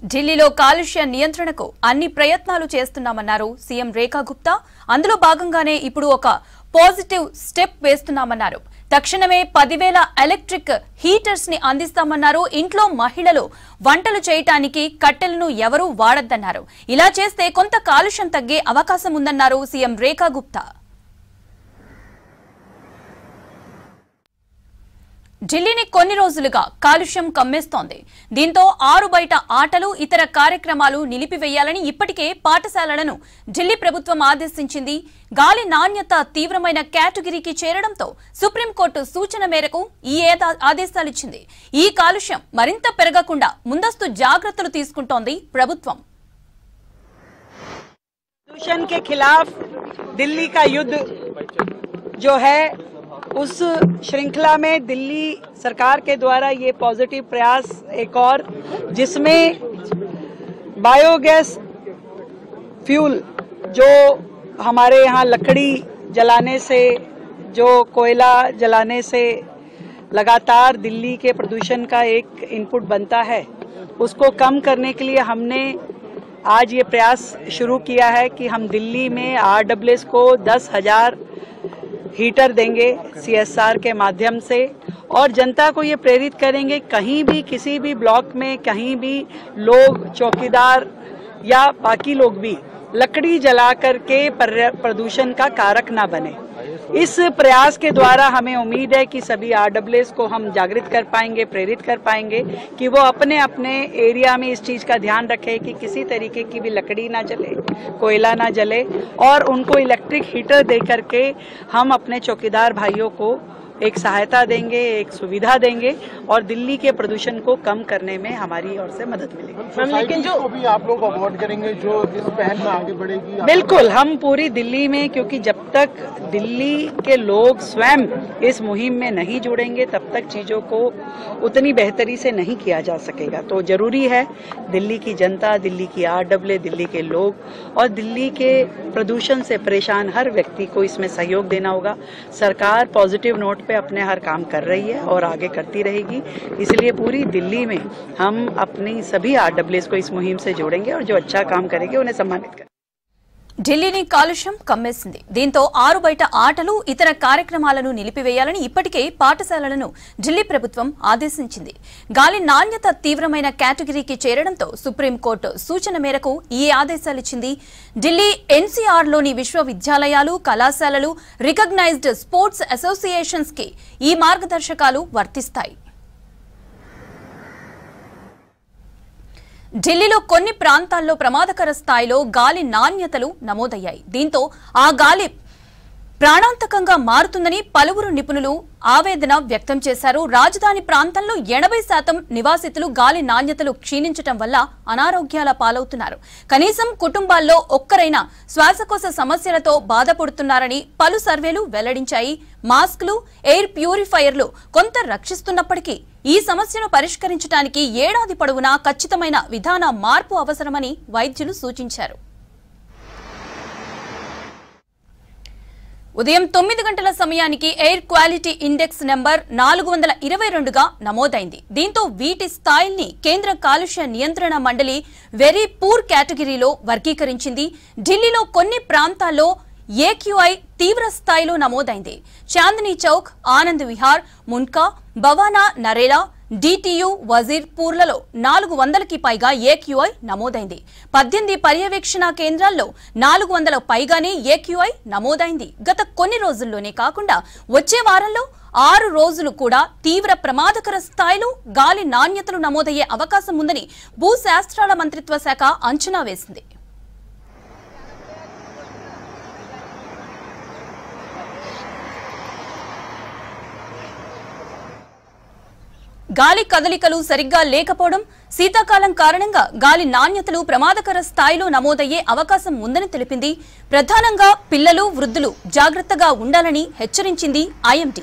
ఢిల్లీలో కాలుష్య నియంత్రణకు అన్ని ప్రయత్నాలు చేస్తున్నామన్నారు సీఎం రేఖా గుప్తా. అందులో భాగంగానే ఇప్పుడు ఒక పాజిటివ్ స్టెప్ వేస్తున్నామన్నారు. తక్షణమే 10,000 ఎలక్ట్రిక్ హీటర్స్ ని అందిస్తామన్నారు. ఇంట్లో మహిళలు వంటలు చేయడానికి కట్టెలను ఎవరూ వాడొద్దన్నారు. ఇలా చేస్తే కొంత కాలుష్యం తగ్గే అవకాశం ఉందన్నారు సీఎం రేఖా గుప్తా. ఢిల్లీని కొన్ని రోజులుగా కాలుష్యం కమ్మేస్తోంది. దీంతో ఆరు బయట ఆటలు ఇతర కార్యక్రమాలు నిలిపివేయాలని ఇప్పటికే పాఠశాలలను ఢిల్లీ ప్రభుత్వం ఆదేశించింది. గాలి నాణ్యత తీవ్రమైన కేటగిరీకి చేరడంతో సుప్రీంకోర్టు సూచన మేరకు ఈ ఆదేశాలిచ్చింది. ఈ కాలుష్యం మరింత పెరగకుండా ముందస్తు జాగ్రత్తలు తీసుకుంటోంది ప్రభుత్వం. प्रदूषण के खिलाफ दिल्ली का युद्ध जो है, उस श्रृंखला में दिल्ली सरकार के द्वारा ये पॉजिटिव प्रयास एक और, जिसमें बायोगैस फ्यूल जो हमारे यहाँ लकड़ी जलाने से, जो कोयला जलाने से लगातार दिल्ली के प्रदूषण का एक इनपुट बनता है, उसको कम करने के लिए हमने आज ये प्रयास शुरू किया है कि हम दिल्ली में RWS को 10,000 हीटर देंगे CSR के माध्यम से, और जनता को ये प्रेरित करेंगे कहीं भी किसी भी ब्लॉक में कहीं भी लोग, चौकीदार या बाकी लोग भी लकड़ी जला करके प्रदूषण का कारक ना बने। इस प्रयास के द्वारा हमें उम्मीद है कि सभी RWS को हम जागृत कर पाएंगे, प्रेरित कर पाएंगे कि वो अपने अपने एरिया में इस चीज़ का ध्यान रखें कि किसी तरीके की भी लकड़ी ना जले, कोयला ना जले, और उनको इलेक्ट्रिक हीटर दे करके हम अपने चौकीदार भाइयों को एक सहायता देंगे, एक सुविधा देंगे, और दिल्ली के प्रदूषण को कम करने में हमारी ओर से मदद मिलेगी। लेकिन जो अभी आप लोग अवॉर्ड करेंगे जो इस पहल में आगे बढ़ेगी, बिल्कुल हम पूरी दिल्ली में, क्योंकि जब तक दिल्ली के लोग स्वयं इस मुहिम में नहीं जुड़ेंगे तब तक चीजों को उतनी बेहतरी से नहीं किया जा सकेगा। तो जरूरी है दिल्ली की जनता, दिल्ली की RWS, दिल्ली के लोग और दिल्ली के प्रदूषण से परेशान हर व्यक्ति को इसमें सहयोग देना होगा। सरकार पॉजिटिव नोट पे अपने हर काम कर रही है और आगे करती रहेगी, इसलिए पूरी दिल्ली में हम अपनी सभी RWS को इस मुहिम से जोड़ेंगे और जो अच्छा काम करेंगे उन्हें सम्मानित करेंगे। ఢిల్లీని కాలుష్యం కమ్మేసింది. దీంతో ఆరు బయట ఆటలు ఇతర కార్యక్రమాలను నిలిపివేయాలని ఇప్పటికే పాఠశాలలను ఢిల్లీ ప్రభుత్వం ఆదేశించింది. గాలి నాణ్యత తీవ్రమైన కేటగిరీకి చేరడంతో సుప్రీంకోర్టు సూచన మేరకు ఈ ఆదేశాలిచ్చింది. ఢిల్లీ NCRలోని విశ్వవిద్యాలయాలు, కళాశాలలు, రికగ్నైజ్డ్ స్పోర్ట్స్ అసోసియేషన్స్ కి ఈ మార్గదర్శకాలు వర్తిస్తాయి. ఢిల్లీలో కొన్ని ప్రాంతాల్లో ప్రమాదకర స్థాయిలో గాలి నాణ్యతలు నమోదయ్యాయి. దీంతో ఆ గాలి ప్రాణాంతకంగా మారుతుందని పలువురు నిపుణులు ఆవేదన వ్యక్తం చేశారు. రాజధాని ప్రాంతంలో 80% నివాసితులు గాలి నాణ్యతలు క్షీణించడం వల్ల అనారోగ్యాల పాలవుతున్నారు. కనీసం కుటుంబాల్లో ఒక్కరైనా శ్వాసకోశ సమస్యలతో బాధపడుతున్నారని పలు సర్వేలు వెల్లడించాయి. మాస్కులు, ఎయిర్ ప్యూరిఫైయర్లు కొంత రక్షిస్తున్నప్పటికీ ఈ సమస్యను పరిష్కరించడానికి ఏడాది పొడవునా ఖచ్చితమైన విధాన మార్పు అవసరమని వైద్యులు సూచించారు. ఉదయం 9 గంటల సమయానికి ఎయిర్ క్వాలిటీ ఇండెక్స్ నెంబర్ 422గా నమోదైంది. దీంతో వీటి స్థాయిల్ని కేంద్ర కాలుష్య నియంత్రణ మండలి వెరీ పూర్ కేటగిరీలో వర్గీకరించింది. ఢిల్లీలో కొన్ని ప్రాంతాల్లో AQI తీవ్ర స్థాయిలో నమోదైంది. చాందనీ చౌక్, ఆనంద్ విహార్, మున్కా, భవానా, నరేలా, DTU, వజీర్పూర్లలో 400కి పైగా AQI నమోదైంది. 18 పర్యవేక్షణ కేంద్రాల్లో 400 పైగానే AQI నమోదైంది. గత కొన్ని రోజుల్లోనే కాకుండా వచ్చే వారంలో 6 రోజులు కూడా తీవ్ర ప్రమాదకర స్థాయిలో గాలి నాణ్యతలు నమోదయ్యే అవకాశం ఉందని భూశాస్త్రాల మంత్రిత్వ శాఖ అంచనా వేసింది. గాలి కదలికలు సరిగ్గా లేకపోవడం, శీతాకాలం కారణంగా గాలి నాణ్యతలు ప్రమాదకర స్థాయిలో నమోదయ్యే అవకాశం ఉందని తెలిపింది. ప్రధానంగా పిల్లలు, వృద్ధులు జాగ్రత్తగా ఉండాలని హెచ్చరించింది IMD.